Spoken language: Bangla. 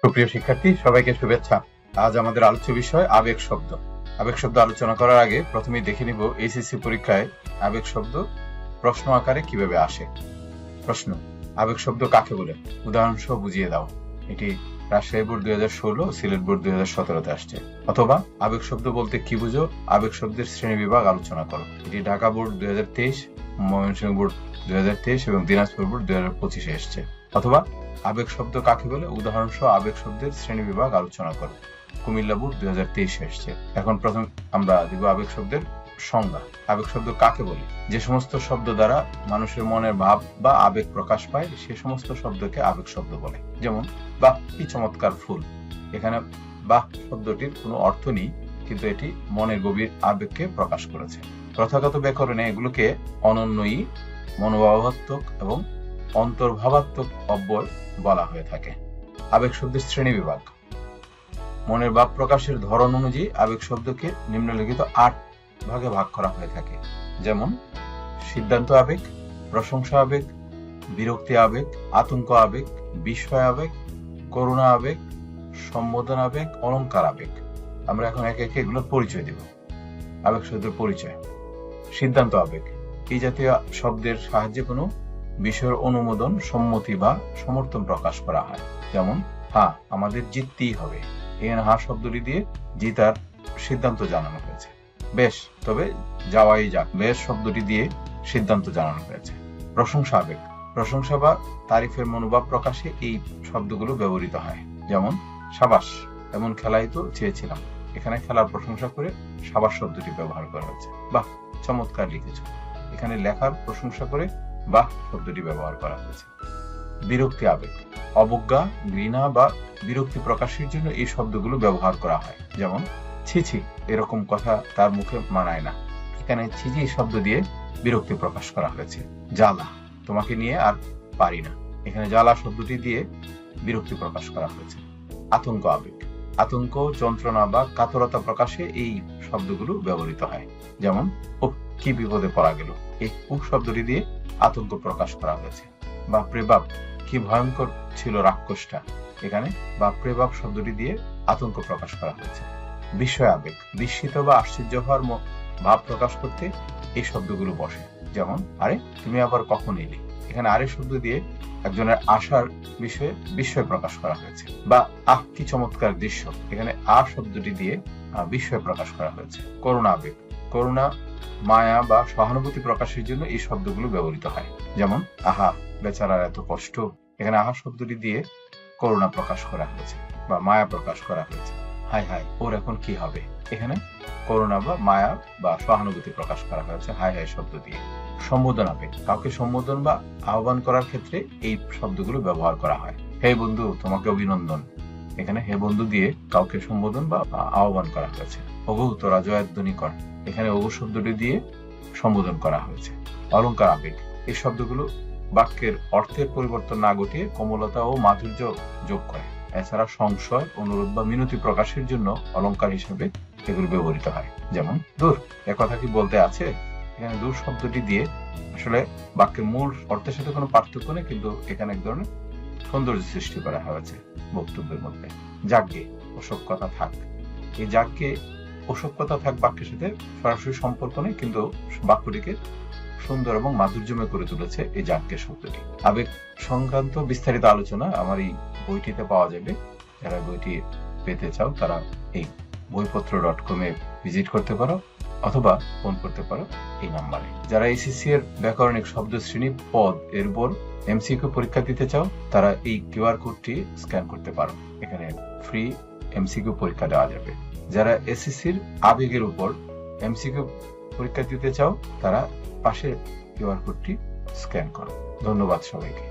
সুপ্রিয় শিক্ষার্থী, সবাইকে শুভেচ্ছা। আজ আমাদের আলোচ্য বিষয় আবেগ শব্দ। আবেগ শব্দ আলোচনা করার আগে প্রথমেই দেখে নিব এইচএসসি পরীক্ষায় আবেগ শব্দ প্রশ্ন আকারে কিভাবে আসে। প্রশ্ন: আবেগ শব্দ কাকে বলে? উদাহরণ সহ বুঝিয়ে দাও। এটি রাজশাহী বোর্ড 2016, সিলেট বোর্ড 2017-তে আসছে। অথবা আবেগ শব্দ বলতে কি বুঝো? আবেগ শব্দের শ্রেণী বিভাগ আলোচনা করো। এটি ঢাকা বোর্ড 2023, ময়মনসিংহ বোর্ড 2023 এবং দিনাজপুর বোর্ড 2025-এ এসছে। অথবা আবেগ শব্দ কাকে বলে? উদাহরণ সহ আবেগ শব্দের শ্রেণী বিভাগ আলোচনা করো। কুমিল্লা বোর্ড 2023-এ এসছে। এখন প্রথম আমরা দিব আবেগ শব্দের সংজ্ঞা। আবেগ শব্দ কাকে বলে? যে সমস্ত শব্দ দ্বারা মানুষের মনের ভাব বা আবেগ প্রকাশ পায় সে সমস্ত শব্দকে আবেগ শব্দ বলে। যেমন বাহ কি চমৎকার ফুল। এখানে বাহ শব্দটির কোনো অর্থ নেই, কিন্তু এটি মনের গভীর আবেগকে প্রকাশ করেছে। প্রথাগত ব্যাকরণে এগুলোকে অনন্যয়ী, মনোভাবাত্মক এবং অন্তর্ভাবাত্মক অব্যয় বলা হয়ে থাকে। আবেগ শব্দের শ্রেণী বিভাগ। মনের ভাব প্রকাশের ধরন অনুযায়ী আবেগ শব্দকে নিম্নলিখিত 8 ভাগে ভাগ করা হয়ে থাকে। যেমন সিদ্ধান্ত আবেগ, প্রশংসা আবেগ, বিরক্তি আবেগ, আতঙ্ক আবেগ, বিস্ময় আবেগ, করুণা আবেগ, সম্বোধন আবেগ, অলংকার আবেগ। আমরা এখন একে একে এগুলোর পরিচয় দেব। আবেগ শব্দের পরিচয়। সিদ্ধান্ত আবেগ: এই জাতীয় শব্দের সাহায্যে কোনো বিষয়ের অনুমোদন, সম্মতি বা সমর্থন প্রকাশ করা হয়। যেমন হ্যাঁ, আমাদের জিততেই হবে। এখানে হ্যাঁ শব্দটি দিয়ে জিতার সিদ্ধান্ত জানানো হয়েছে। বেশ, তবে যাওয়াই যাক। বেশ শব্দটি দিয়ে সিদ্ধান্ত জানানো হয়েছে। প্রশংসা আবেগ: প্রশংসা বা তারিফের মনোভাব প্রকাশে এই শব্দগুলো ব্যবহৃত হয়। যেমন সাবাস, এমন খেলাই তো চেয়েছিলাম। এখানে খেলার প্রশংসা করে সাবাস শব্দটি ব্যবহার করা হয়েছে। বাহ চমৎকার লিখেছ। এখানে লেখার প্রশংসা করে বাহ শব্দটি ব্যবহার করা হয়েছে। বিরক্তি আবেগ: অবজ্ঞা, ঘৃণা বা বিরক্তি প্রকাশের জন্য এই শব্দগুলো ব্যবহার করা হয়। যেমন ছি ছি, এরকম কথা তার মুখে মানায় না। এখানে ছি ছি শব্দ দিয়ে বিরক্তি প্রকাশ করা হয়েছে। জ্বালা, তোমাকে নিয়ে আর পারি না। এখানে জ্বালা শব্দটি দিয়ে বিরক্তি প্রকাশ করা হয়েছে। আতঙ্ক আবেগ: আতঙ্ক, যন্ত্রণা বা কাতরতা প্রকাশে এই শব্দগুলো ব্যবহৃত হয়। যেমন ও কি বিপদে পড়া গেল। এই ও শব্দটি দিয়ে আতঙ্ক প্রকাশ করা হয়েছে। বাপরে বাপ, কি ভয়ঙ্কর ছিল রাক্ষসটা। এখানে বাপরে বাপ শব্দটি দিয়ে আতঙ্ক প্রকাশ করা হয়েছে। বিস্ময় আবেগ: বিস্মিত বা আশ্চর্য হওয়ার ভাব প্রকাশ করতে এই শব্দগুলো বসে। যেমন আরে তুমি আবার কখন এলে। এখানে আরে শব্দ দিয়ে একজনের আশার বিষয়ে বিস্ময় প্রকাশ করা হয়েছে। বা আহ কি চমৎকার দৃশ্য। এখানে আ শব্দটি দিয়ে বিস্ময় প্রকাশ করা হয়েছে। করুণা আবেগ: করুণা, মায়া বা সহানুভূতি প্রকাশের জন্য এই শব্দগুলো ব্যবহৃত হয়। যেমন আহা বেচারার এত কষ্ট। এখানে আহা শব্দটি দিয়ে করুণা প্রকাশ করা হয়েছে বা মায়া প্রকাশ করা হয়েছে। হায় হায়, ওর এখন কি হবে। এখানে করুণা বা মায়া বা সহানুভূতি প্রকাশ করা হয়েছে হায় হায় শব্দ দিয়ে। সম্বোধন আবেগ: কাউকে সম্বোধন বা আহ্বান করার ক্ষেত্রে এই শব্দগুলো ব্যবহার করা হয়। হে বন্ধু, তোমাকে অভিনন্দন। এখানে হে বন্ধু দিয়ে কাউকে সম্বোধন বা আহ্বান করা হয়েছে। ওগো তোরা জয়ধ্বনি কর। এখানে ওগো শব্দটি দিয়ে সম্বোধন করা হয়েছে। অলংকার আবেগ: এই শব্দগুলো বাক্যের অর্থের পরিবর্তন না ঘটিয়ে কোমলতা ও মাধুর্য যোগ করে। এছাড়া সংশয়, অনুরোধ বা মিনতি প্রকাশের জন্য অলংকার হিসেবে এগুলো ব্যবহৃত হয়। যেমন দূর, একথা কি বলতে আছে। এখানে দূর শব্দটি দিয়ে আসলে বাক্যের মূল অর্থের সাথে কোনো পার্থক্য নেই, কিন্তু এখানে এক ধরনের সৌন্দর্য সৃষ্টি করা হয়েছে বক্তব্যের মধ্যে। যাজ্ঞে, ওসব কথা থাক। এই যাজ্ঞে ওসব কথা থাক বাক্যের সাথে সরাসরি সম্পর্ক নেই, কিন্তু বাক্যটিকে সুন্দর এবং মাধুর্যময় করে তুলেছে এই যাজ্ঞে শব্দটি। আবেগ সংক্রান্ত বিস্তারিত আলোচনা আমার এই বইটিতে পাওয়া যাবে। যারা বইটি পেতে চাও তারা এই বইপত্র.com এ ভিজিট করতে পারো অথবা ফোন করতে পারো এই নাম্বারে। যারা এসএসসি এর ব্যাকরণিক শব্দ শ্রেণী পদ এর উপর এমসিকিউ পরীক্ষা দিতে চাও তারা এই কিউআর কোডটি স্ক্যান করতে পারো। এখানে ফ্রি এমসিকিউ পরীক্ষা দেওয়া যাবে। যারা এসএসসির আবেগের উপর এমসিকিউ পরীক্ষা দিতে চাও তারা পাশের কিউআর কোডটি স্ক্যান করো। ধন্যবাদ সবাইকে।